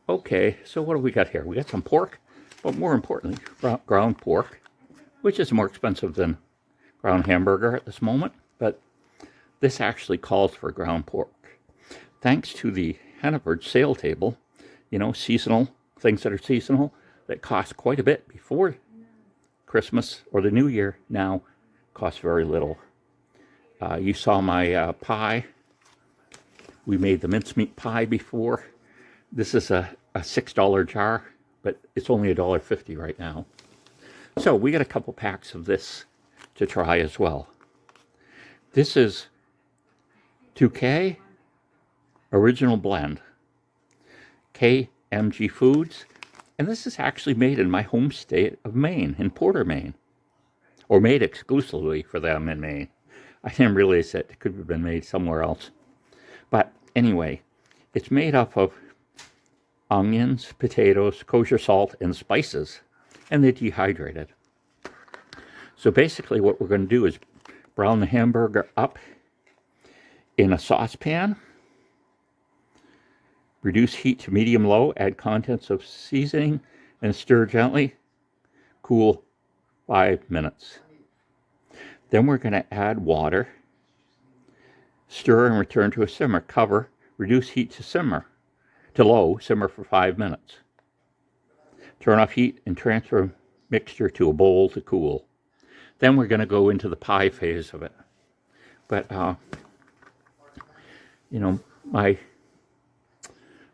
Okay, so what do we got here? We got some pork, but more importantly, ground pork, which is more expensive than ground hamburger at this moment, but this actually calls for ground pork. Thanks to the Hannaford sale table, seasonal things that are seasonal that cost quite a bit before Christmas or the New Year now cost very little. You saw my pie. We made the mincemeat pie before. This is a $6 jar, but it's only $1.50 right now. So we got a couple packs of this to try as well. This is Tukkay Original Blend, KMG Foods, and this is actually made in my home state of Maine, in Porter, Maine, or made exclusively for them in Maine. I didn't realize that it could have been made somewhere else. But anyway, it's made up of onions, potatoes, kosher salt, and spices, and they're dehydrated. So basically what we're going to do is brown the hamburger up in a saucepan, reduce heat to medium-low, add contents of seasoning, and stir gently. Cool 5 minutes. Then we're going to add water, stir and return to a simmer. Cover, reduce heat to low, simmer for 5 minutes. Turn off heat and transfer mixture to a bowl to cool. Then we're going to go into the pie phase of it. But,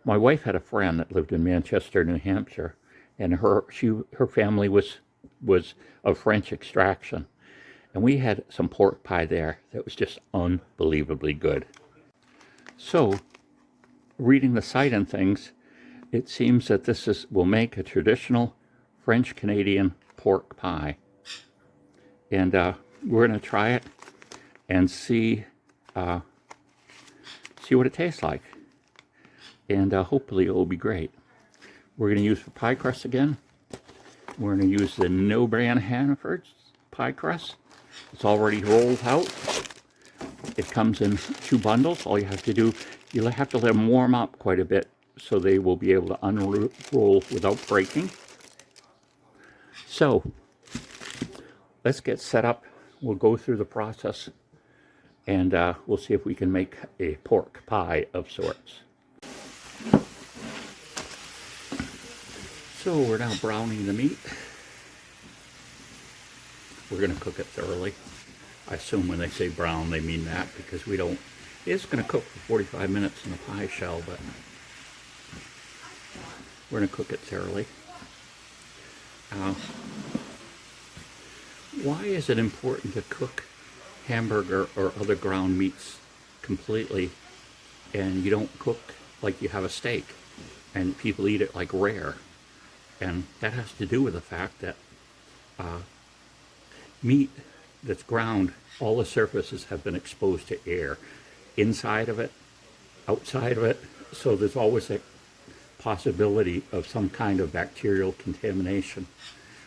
my wife had a friend that lived in Manchester, New Hampshire, and her family was of French extraction. And we had some pork pie there that was just unbelievably good. So, reading the site and things, it seems that this will make a traditional French-Canadian pork pie. And we're going to try it and see what it tastes like. And hopefully it will be great. We're going to use for pie crust again. We're going to use the No Brand Hannaford pie crust. It's already rolled out. It comes in 2 bundles. All you have to do, you'll have to let them warm up quite a bit so they will be able to unroll without breaking. So, let's get set up. We'll go through the process and we'll see if we can make a pork pie of sorts. So we're now browning the meat. We're going to cook it thoroughly. I assume when they say brown, they mean that, because we don't. It's going to cook for 45 minutes in the pie shell, but we're going to cook it thoroughly. Why is it important to cook hamburger or other ground meats completely, and you don't cook like you have a steak, and people eat it like rare? And that has to do with the fact that meat that's ground, all the surfaces have been exposed to air, inside of it, outside of it, so there's always a possibility of some kind of bacterial contamination.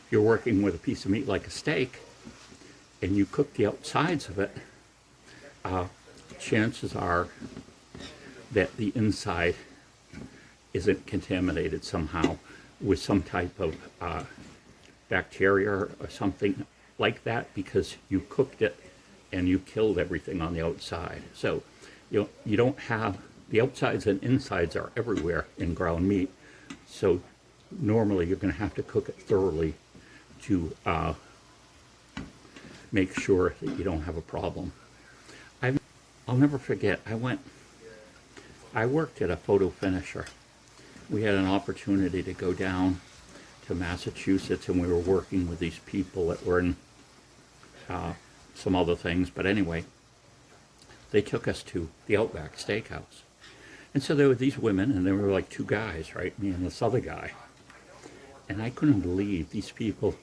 If you're working with a piece of meat like a steak, and you cook the outsides of it, chances are that the inside isn't contaminated somehow with some type of bacteria or something like that, because you cooked it and you killed everything on the outside. So you don't have, the outsides and insides are everywhere in ground meat. So normally you're going to have to cook it thoroughly to make sure that you don't have a problem. I'll never forget, I worked at a photo finisher. We had an opportunity to go down to Massachusetts, and we were working with these people that were in some other things. But anyway, they took us to the Outback Steakhouse. And so there were these women, and there were like 2 guys, right? Me and this other guy. And I couldn't believe these people,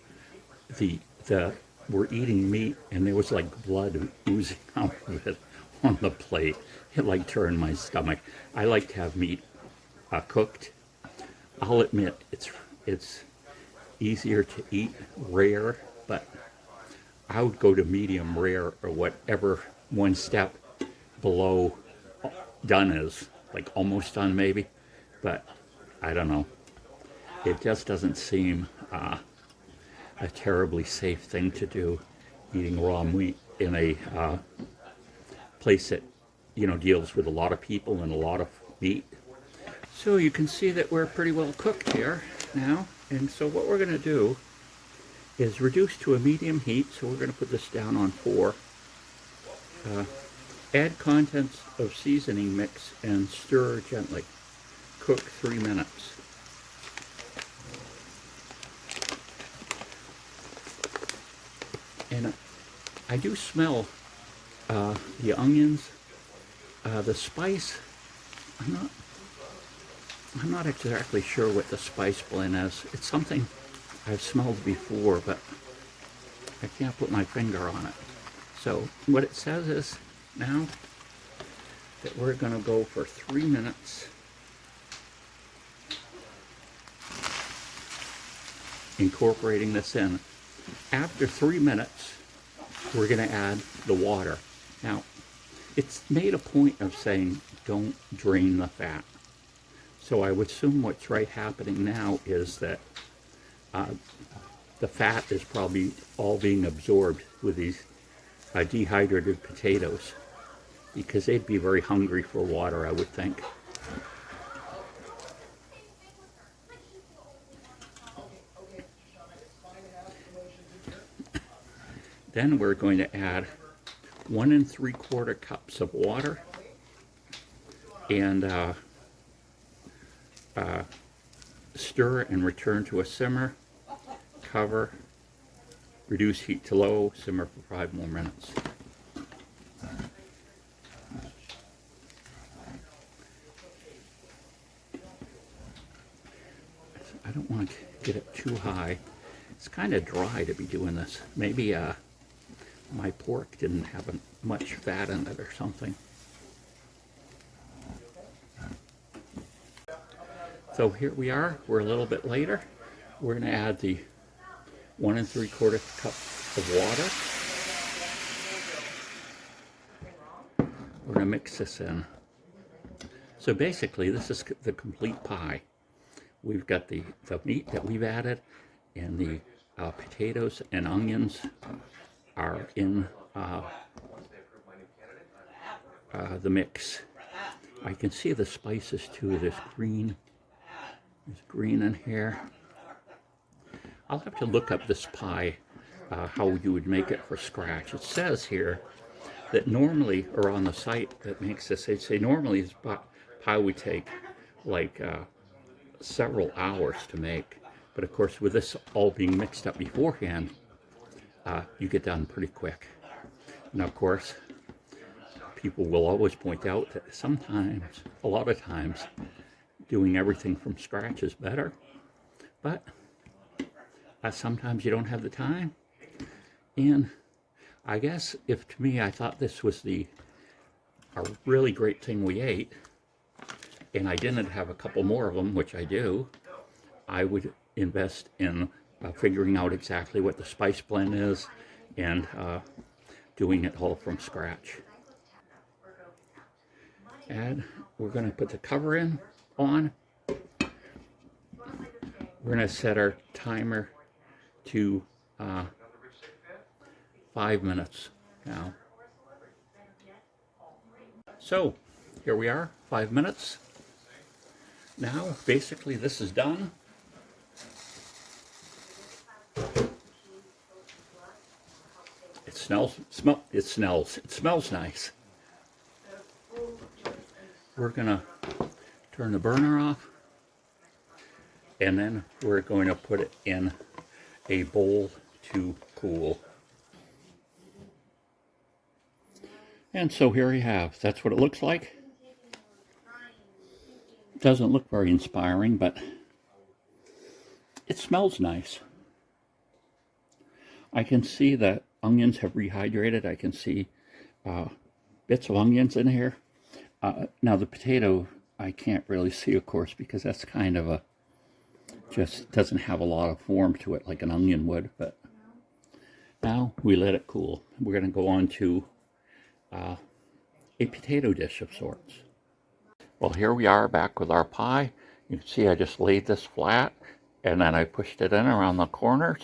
were eating meat, and there was like blood oozing out of it on the plate. It like turned my stomach. I like to have meat cooked. I'll admit it's easier to eat rare, but I would go to medium rare or whatever one step below done is, like almost done maybe. But I don't know. It just doesn't seem a terribly safe thing to do, eating raw meat in a place that, you know, deals with a lot of people and a lot of meat. So you can see that we're pretty well cooked here now. And so what we're going to do is reduce to a medium heat. So we're going to put this down on 4. Add contents of seasoning mix and stir gently. Cook 3 minutes. And I do smell the onions, the spice. I'm not exactly sure what the spice blend is. It's something I've smelled before, but I can't put my finger on it. So what it says is now that we're going to go for 3 minutes incorporating this in. After 3 minutes, we're going to add the water. Now, it's made a point of saying don't drain the fat. So I would assume what's happening now is that the fat is probably all being absorbed with these dehydrated potatoes, because they'd be very hungry for water, I would think. Then we're going to add 1 3/4 cups of water and stir and return to a simmer. Cover, reduce heat to low, simmer for 5 more minutes. I don't want to get it too high. It's kind of dry to be doing this. Maybe my pork didn't have much fat in it or something. So here we are. We're a little bit later. We're going to add the 1 3/4 cup of water. We're going to mix this in. So basically, this is the complete pie. We've got the meat that we've added, and the potatoes and onions are in the mix. I can see the spices too. There's green in here. I'll have to look up this pie, how you would make it for scratch. It says here that normally, or on the site that makes this, they say normally this pie would take like several hours to make. But of course, with this all being mixed up beforehand, you get done pretty quick. And of course, people will always point out that sometimes, a lot of times, doing everything from scratch is better. But sometimes you don't have the time. And I guess if to me, I thought this was a really great thing we ate, and I didn't have a couple more of them, which I do, I would invest in figuring out exactly what the spice blend is and doing it all from scratch. And we're going to put the cover on. We're going to set our timer to 5 minutes now. So here we are, 5 minutes. Now basically this is done. It smells nice. We're gonna turn the burner off, and then we're going to put it in a bowl to cool. And so here you have, that's what it looks like. It doesn't look very inspiring, but it smells nice. I can see that onions have rehydrated. I can see bits of onions in here. Now the potato, I can't really see, of course, because that's kind of just doesn't have a lot of form to it like an onion would. But now we let it cool. We're going to go on to a potato dish of sorts. Well, here we are back with our pie, You can see I just laid this flat, and then I pushed it in around the corners.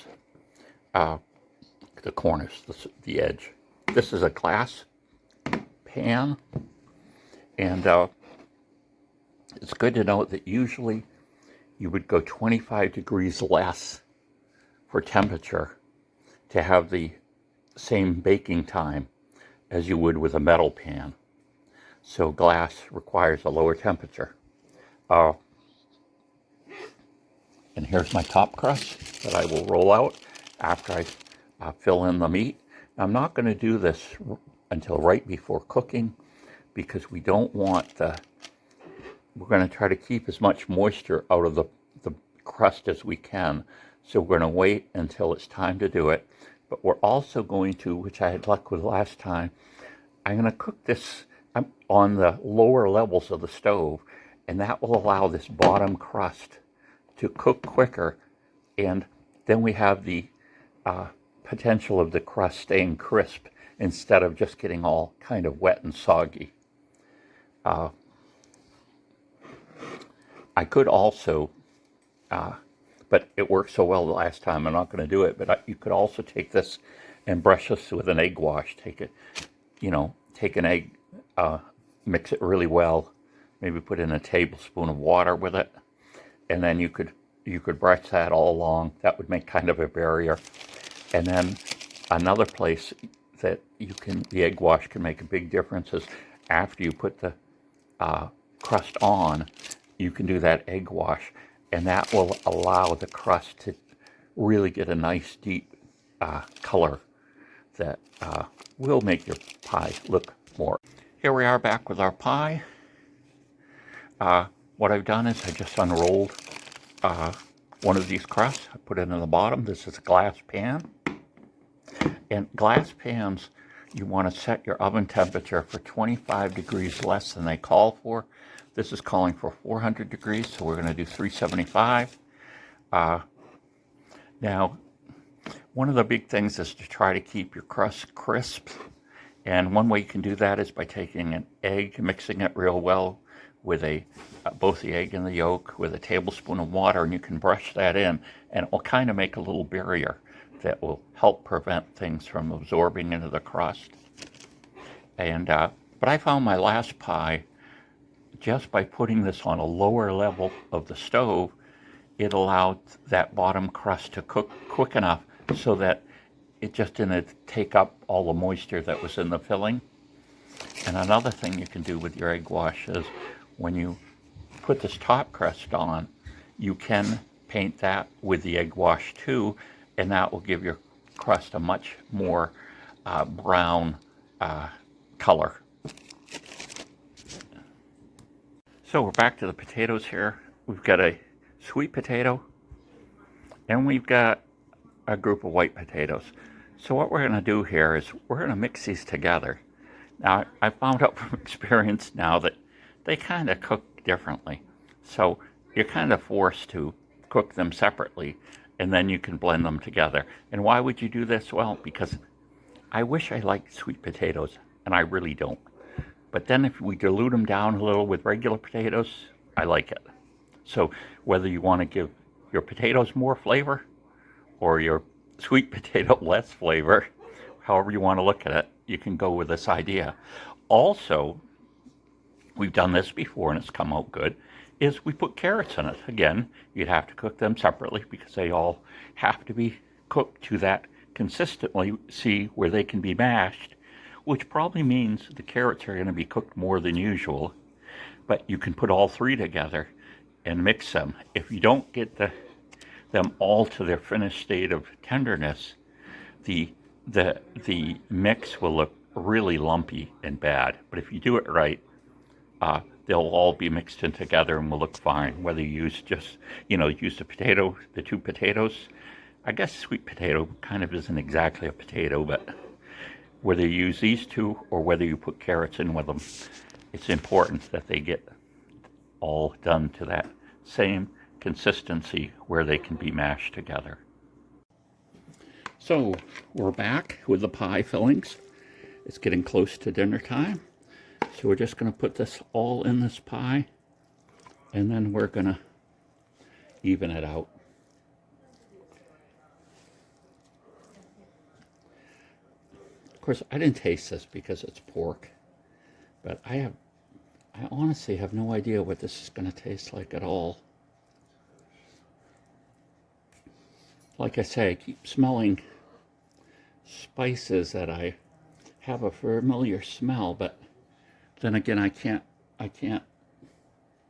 The edge. This is a glass pan, and it's good to note that usually you would go 25 degrees less for temperature to have the same baking time as you would with a metal pan. So glass requires a lower temperature. And here's my top crust that I will roll out after I fill in the meat. Now, I'm not going to do this until right before cooking because we don't want we're going to try to keep as much moisture out of the crust as we can. So we're going to wait until it's time to do it. But we're also going to, which I had luck with last time, I'm going to cook this on the lower levels of the stove, and that will allow this bottom crust to cook quicker, and then we have the potential of the crust staying crisp instead of just getting all kind of wet and soggy. I could also, but it worked so well the last time, I'm not going to do it, but you could also take this and brush this with an egg wash. Take an egg, mix it really well, maybe put in a tablespoon of water with it, and then you could brush that all along. That would make kind of a barrier. And then another place that the egg wash can make a big difference is after you put the crust on, you can do that egg wash, and that will allow the crust to really get a nice deep color that will make your pie look more. Here we are back with our pie. What I've done is I just unrolled one of these crusts. I put it in the bottom. This is a glass pan. And glass pans, you want to set your oven temperature for 25 degrees less than they call for. This is calling for 400 degrees, so we're going to do 375. Now, one of the big things is to try to keep your crust crisp. And one way you can do that is by taking an egg, mixing it real well with both the egg and the yolk with a tablespoon of water, and you can brush that in, and it will kind of make a little barrier that will help prevent things from absorbing into the crust. And but I found my last pie, just by putting this on a lower level of the stove, it allowed that bottom crust to cook quick enough so that it just didn't take up all the moisture that was in the filling. And another thing you can do with your egg wash is when you put this top crust on, you can paint that with the egg wash too, and that will give your crust a much more brown color. So we're back to the potatoes here. We've got a sweet potato, and we've got a group of white potatoes. So what we're going to do here is we're going to mix these together. Now, I found out from experience now that they kind of cook differently. So you're kind of forced to cook them separately, and then you can blend them together. And why would you do this? Well, because I wish I liked sweet potatoes, and I really don't. But then if we dilute them down a little with regular potatoes, I like it. So whether you want to give your potatoes more flavor or your sweet potato less flavor, however you want to look at it, you can go with this idea. Also, we've done this before and it's come out good, is we put carrots in it. Again, you'd have to cook them separately because they all have to be cooked to that consistency where they can be mashed, which probably means the carrots are going to be cooked more than usual. But you can put all three together and mix them. If you don't get them all to their finished state of tenderness, the mix will look really lumpy and bad. But if you do it right, they'll all be mixed in together and will look fine. Whether you use use the two potatoes. I guess sweet potato kind of isn't exactly a potato, but whether you use these two or whether you put carrots in with them, it's important that they get all done to that same consistency where they can be mashed together. So we're back with the pie fillings. It's getting close to dinner time. So we're just going to put this all in this pie, and then we're going to even it out. Of course, I didn't taste this because it's pork, but I honestly have no idea what this is going to taste like at all. Like I say, I keep smelling spices that I have a familiar smell, but then again, I can't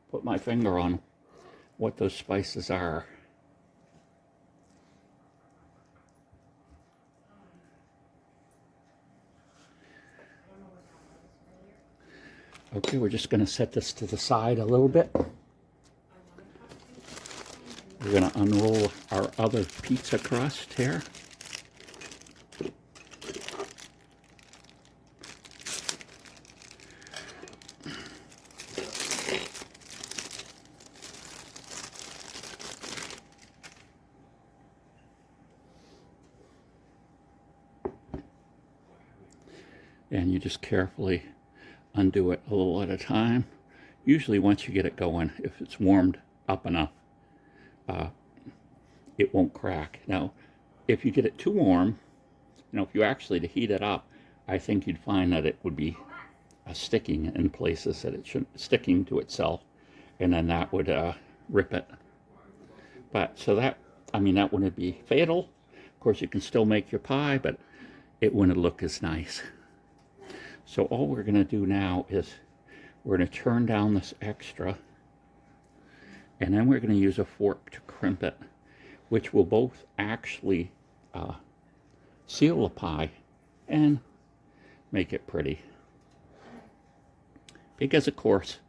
put my finger on what those spices are. Okay, we're just going to set this to the side a little bit. We're going to unroll our other pizza crust here. And you just carefully undo it a little at a time. Usually once you get it going, if it's warmed up enough, it won't crack. Now, if you get it too warm, if you actually to heat it up, I think you'd find that it would be sticking in places that it shouldn't, sticking to itself, and then that would rip it. But so that wouldn't be fatal. Of course, you can still make your pie, but it wouldn't look as nice. So all we're going to do now is we're going to turn down this extra, and then we're going to use a fork to crimp it, which will both actually seal the pie and make it pretty. Because of course,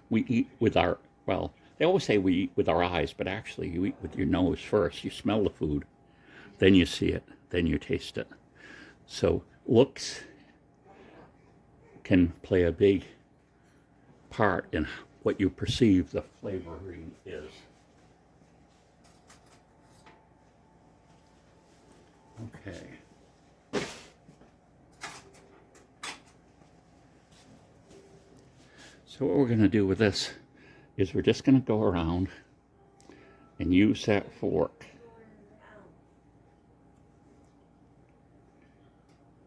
we eat with our, well, they always say we eat with our eyes, but actually you eat with your nose first. You smell the food, then you see it, then you taste it. So looks can play a big part in what you perceive the flavoring is. Okay. So what we're going to do with this is we're just going to go around and use that fork.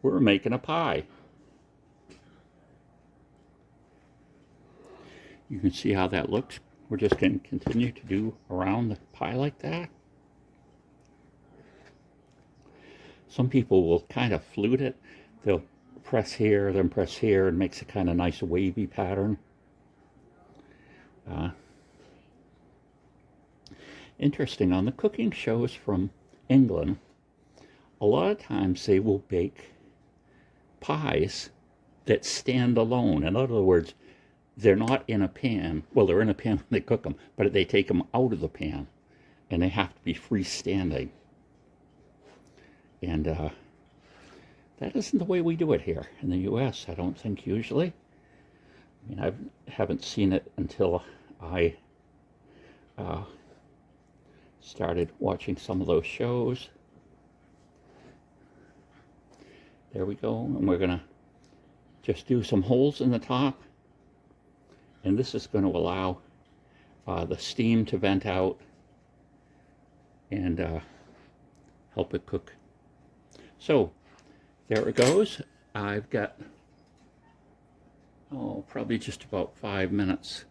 We're making a pie. You can see how that looks. We're just going to continue to do around the pie like that. Some people will kind of flute it. They'll press here, then press here, and makes a kind of nice wavy pattern. Interesting, on the cooking shows from England, a lot of times they will bake pies that stand alone. In other words, they're not in a pan. Well, they're in a pan when they cook them, but they take them out of the pan, and they have to be freestanding. And that isn't the way we do it here in the U.S., I don't think, usually. I mean, I haven't seen it until I started watching some of those shows. There we go, and we're going to just do some holes in the top. And this is going to allow the steam to vent out and help it cook. So there it goes. I've got, probably just about 5 minutes,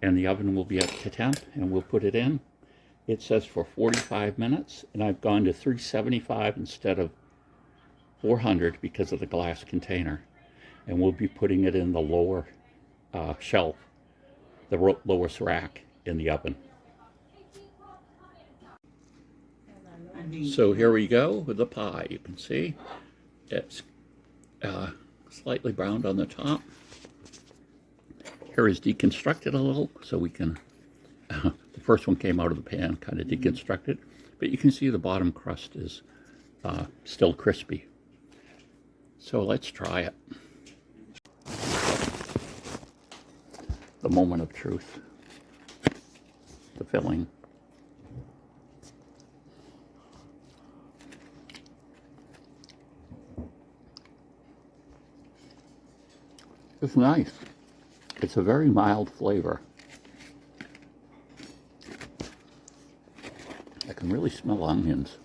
and the oven will be up to temp, and we'll put it in. It says for 45 minutes, and I've gone to 375 instead of 400 because of the glass container. And we'll be putting it in the lower shelf, the lowest rack in the oven. So here we go with the pie. You can see it's slightly browned on the top. Here is deconstructed a little, so we can, the first one came out of the pan, kind of deconstructed, but you can see the bottom crust is still crispy. So let's try it. The moment of truth. The filling. It's nice. It's a very mild flavor. can really smell onions.